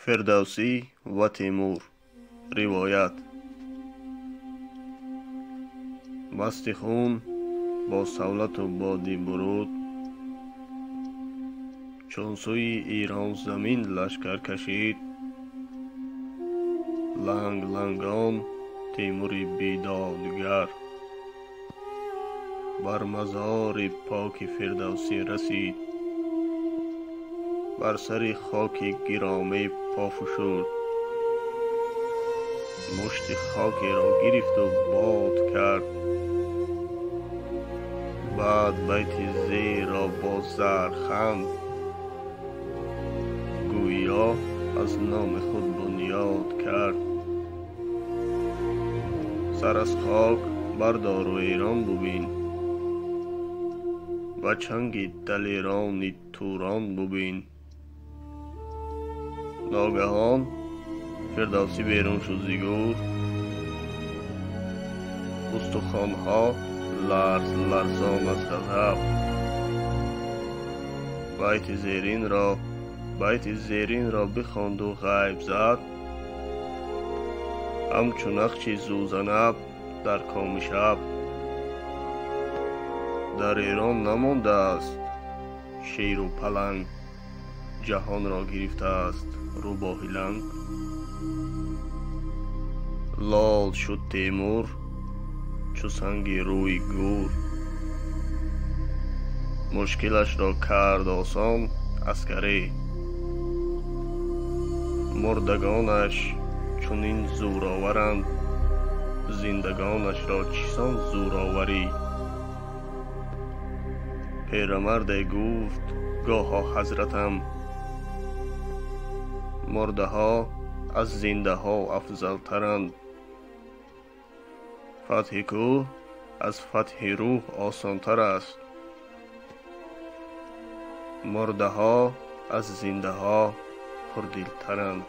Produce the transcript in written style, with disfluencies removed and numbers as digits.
فردوسی و تیمور. روایت. مست خون با سولت و بادی برود، چون سوی ایران زمین لشکر کشید. لنگ لنگان تیموری بیدادگر، بر مزار پاک فردوسی رسید. بر سر خاک گرامی پا فشرد، مشت خاکی را گرفت و باد کرد. بعد بیت زیر را با زر خواند، گویا از نام خود بنیاد کرد. سر از خاک بردار و ایران ببین، و چنگ دلیران توران ببین. ناگهان فردوسی بیرون شد ز گور، استخوان‌ها لرز لرزان از غضب. بیت زیرین را بخواند و غیب زد، همچو نقش زوزنب در کام شب. در ایران نمانده است شیر و پلنگ، جهان را گرفته است روباه لنگ. لال شد تیمور چو سنگ روی گور، مشکلش را کرد آسان عسکری. مردگانش چنین زورآورند، زندگانش را چسان زورآوری. پیرمرد گفت گاها حضرتم، مرده ها از زنده ها افضل ترند. فتح کوه از فتح روح آسان تر است، مرده ها از زنده ها پردل ترند.